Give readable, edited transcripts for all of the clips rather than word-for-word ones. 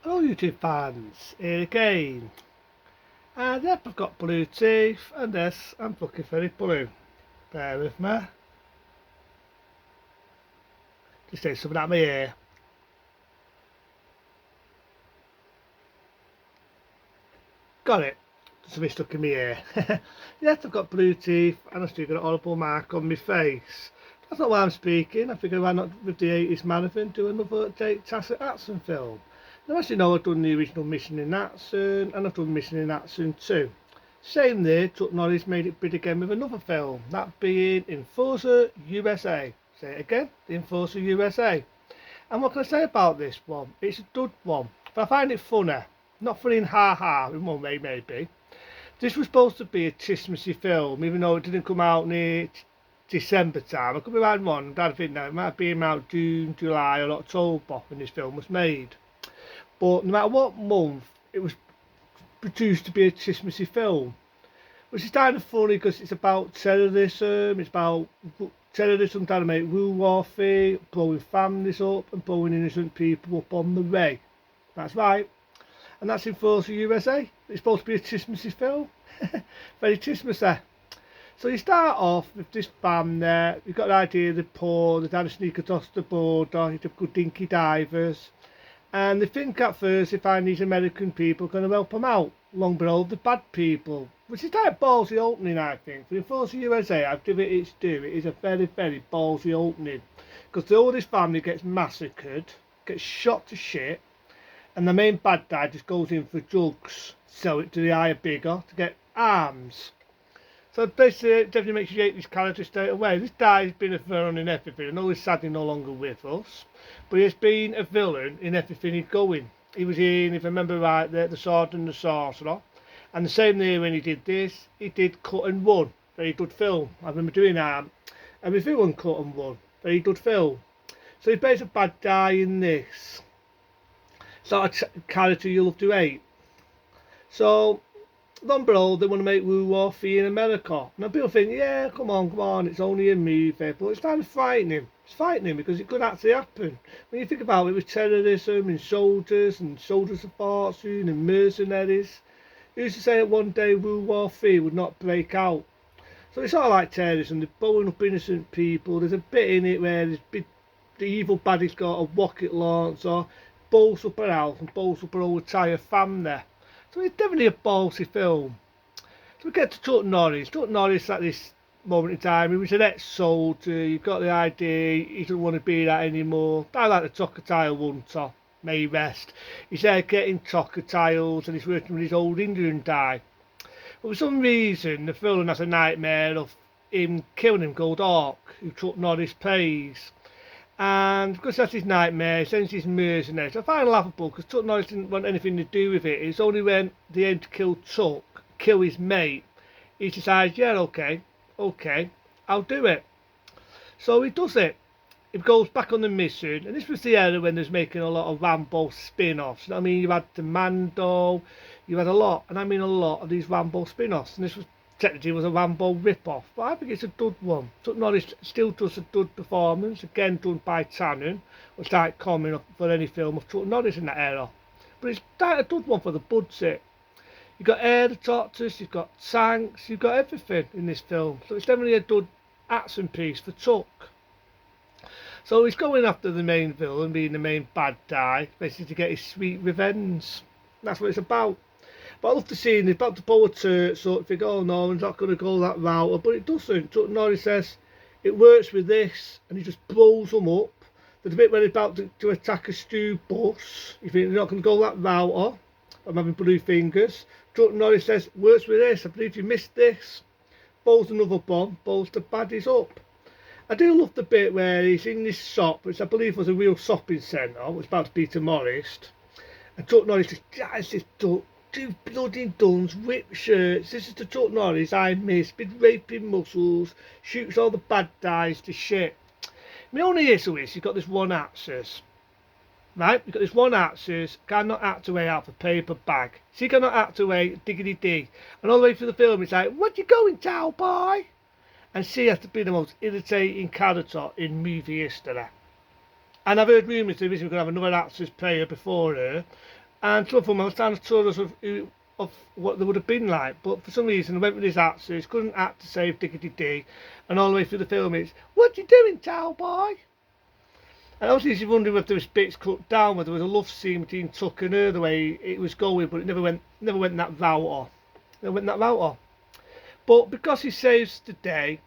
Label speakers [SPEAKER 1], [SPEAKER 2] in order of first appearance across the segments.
[SPEAKER 1] Hello YouTube fans, here again. And yep, I've got blue teeth and this, I'm looking very blue. Bear with me. Just take something out of my ear. Got it. Something stuck in my ear. Yes, I've got blue teeth and I've still got a horrible mark on my face. That's not why I'm speaking. I figured why not with the 80s marathon do another Jake Tacit action film. Now as you know, I've done the original Mission in Action and I've done Mission in Action 2. Same there, Chuck Norris made it big again with another film, that being Enforcer USA. Say it again, the Enforcer USA. And what can I say about this one? It's a good one, but I find it funny. Not funny in ha-ha, in one way maybe. This was supposed to be a Christmassy film, even though it didn't come out near December time. I could be around one, Dad think that it might be around June, July or October when this film was made. But no matter what month, it was produced to be a Christmassy film, which is kind of funny because it's about terrorism, it's about terrorism trying to make World War III, blowing families up and blowing innocent people up on the way. That's right, and that's in Force USA. It's supposed to be a Christmassy film, very Christmassy. So you start off with this band there, you've got the idea they're poor, they're trying to sneak across the border, you've got good dinky divers, and they think at first they find these American people going to help them out, long below the bad people, which is quite ballsy opening I think. For the Force of USA, I've given it its due, it is a very, very ballsy opening, because all this family gets massacred, gets shot to shit, and the main bad guy just goes in for drugs, sell it to the higher bigger to get arms. So basically it definitely makes you hate this character straight away. This guy's been a villain in everything. I know he's sadly no longer with us, but he's been a villain in everything he's going. He was in, if I remember right, the Sword and the Sorcerer. And the same there when he did this, he did Cut and Run. Very good film. I remember doing that. And the villain Cut and Run. Very good film. So he plays a bad guy in this. Sort of character you love to hate. So long below, they want to make World War III in America. Now people think, yeah, come on, it's only a movie, but it's kind of frightening. It's frightening because it could actually happen. When you think about it, with terrorism and soldiers of fortune and mercenaries, who's to say that one day World War III would not break out? So it's all like terrorism, they're blowing up innocent people. There's a bit in it where the evil baddie's got a rocket launcher, blows up her house and blows up her whole entire family. So it's definitely a ballsy film. So we get to Chuck Norris. Chuck Norris at this moment in time, he was an ex-soldier, you've got the idea, he doesn't want to be that anymore. I like the Chocotile Hunter, may rest. He's there getting Chocotiles and he's working with his old Indian guy. But for some reason, the villain has a nightmare of him killing him called Hawk, who Chuck Norris plays. And because that's his nightmare, he sends his mercenaries. I find it laughable because Chuck Norris didn't want anything to do with it. It's only when they aim to kill Chuck, kill his mate, he decides, yeah, okay, I'll do it. So he does it. He goes back on the mission, and this was the era when there's making a lot of Rambo spin-offs. I mean, you had the Mando, you had a lot, and I mean a lot of these Rambo spin-offs, and this was technically was a Rambo rip-off, but I think it's a good one. Chuck Norris still does a good performance, again done by Tannen, which like common for any film of Chuck Norris in that era. But it's quite a good one for the budget. You've got air detectors, you've got tanks, you've got everything in this film. So it's definitely a good action piece for Chuck. So he's going after the main villain, being the main bad guy, basically to get his sweet revenge. That's what it's about. But I love the scene, he's about to pull a turret, so you think, oh no, he's not going to go that route. But it doesn't. Chuck Norris says it works with this, and he just blows them up. There's a bit where he's about to attack a stew bus. You think they're not going to go that route, I'm having blue fingers. Chuck Norris says, works with this, I believe you missed this. Blows another bomb, blows the baddies up. I do love the bit where he's in this shop, which I believe was a real shopping centre, which was about to be demolished. And Chuck Norris just guys this two bloody guns, ripped shirts. This is the Chuck Norris I miss, big raping muscles, shoots all the bad guys to shit. My only issue is you've got this one access. Right, you've got this one access, cannot act away out of a paper bag. She cannot act away, diggity dig. And all the way through the film it's like, what you going, cowboy? And she has to be the most irritating character in movie history. And I've heard rumours that we're going to have another actress play her before her. And some of them I was trying to tell us of what they would have been like, but for some reason I went with his actors, couldn't act to save Diggity D, and all the way through the film it's, what you doing, cowboy? And I was usually wondering whether there was bits cut down, whether there was a love scene between Tuck and her, the way it was going, but it never went that route or, never went that route or. But because he saves the day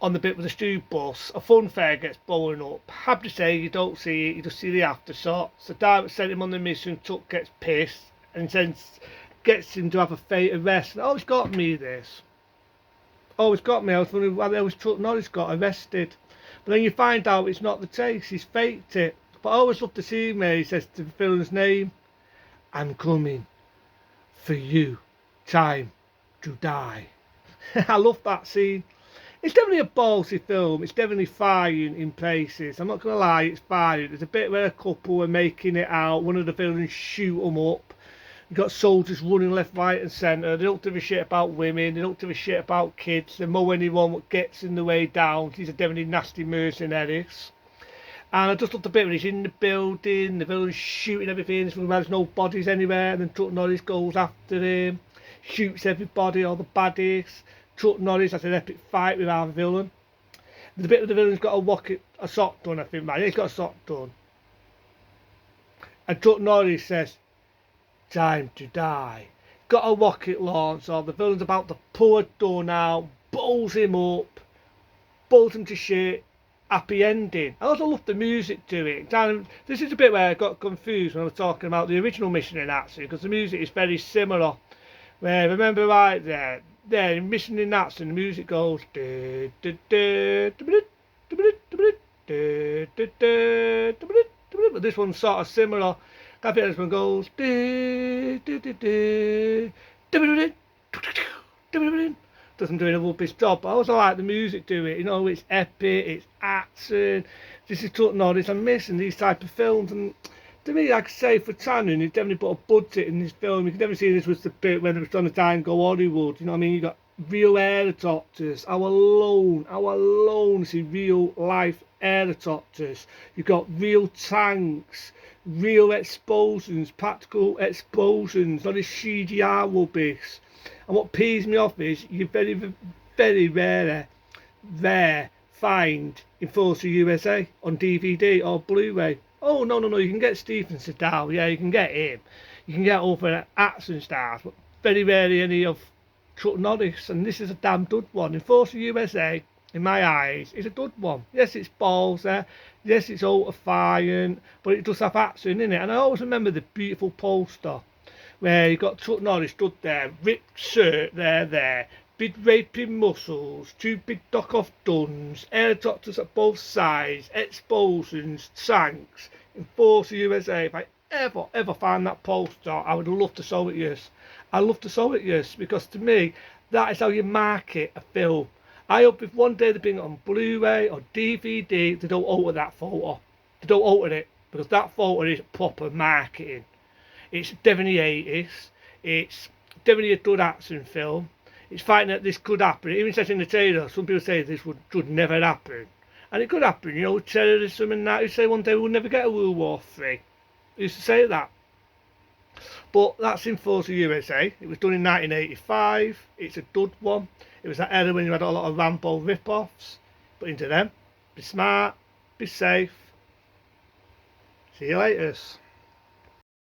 [SPEAKER 1] on the bit with the stew bus, a funfair gets blown up. Happy to say you don't see it, you just see the aftershot. So Direct sent him on the mission, Tuck gets pissed and gets him to have a fate arrest. And always got me this. Always got me. I was wondering why they always Chuck Norris got arrested. But then you find out it's not the case, he's faked it. But I always love to see him where he says to the villain's name, I'm coming for you. Time to die. I love that scene. It's definitely a ballsy film. It's definitely firing in places. I'm not going to lie, it's firing. There's a bit where a couple are making it out. One of the villains shoot them up. You've got soldiers running left, right and centre. They don't give a shit about women. They don't give a shit about kids. They mow anyone that gets in the way down. These are definitely nasty mercenaries. And I just love the bit when he's in the building. The villain's shooting everything. There's no bodies anywhere. And then Chuck Norris goes after him. Shoots everybody, all the baddies. Chuck Norris has an epic fight with our villain. The bit where the villain's got a sock done, I think, man. He's got a sock done. And Chuck Norris says, time to die. Got a rocket launcher. The villain's about to pull a gun out, bowls him up, bowls him to shit. Happy ending. I also love the music to it. This is a bit where I got confused when I was talking about the original Mission in Action, because the music is very similar. Where remember right there, in Mission in Action, the music goes. But this one's sort of similar. I think this one goes. Doesn't do a rubbish job, but I also like the music to it. You know, it's epic, it's action. This is Chuck Norris. I'm missing these type of films, and to me, like I say, for Tannen, he definitely put a budget in this film. You can definitely see this was the bit when they were trying to try and go Hollywood. You know what I mean? You got real helicopters. How alone see real life helicopters. You got real tanks, real explosions, practical explosions, not this CGI rubbish. And what pees me off is you very rare find in Force of U.S.A. on DVD or Blu-ray. Oh no, you can get Stephen Seagal, yeah, you can get him. You can get other action stars, but very rarely any of Chuck Norris, and this is a damn good one. In Force of U.S.A., in my eyes, it's a good one. Yes, it's balls there. Yes, it's horrifying, but it does have action in it. And I always remember the beautiful poster where you got Chuck Norris stood there, ripped shirt there, big raping muscles, two big dock-off guns, helicopters at both sides, explosions, tanks, in Force of USA. If I ever find that poster, I would love to show it yes. I'd love to show it yes, because to me, that is how you market a film. I hope if one day they bring it on Blu-ray or DVD, they don't alter that photo. They don't alter it, because that photo is proper marketing. It's definitely 80s. It's definitely a good action film. It's fighting that this could happen. It even says in the trailer, some people say this should never happen. And it could happen, you know, terrorism and that. You say one day we'll never get a World War III. They used to say that. But that's in Force of USA. It was done in 1985. It's a good one. It was that era when you had a lot of Rambo rip-offs. But into them, be smart, be safe. See you later.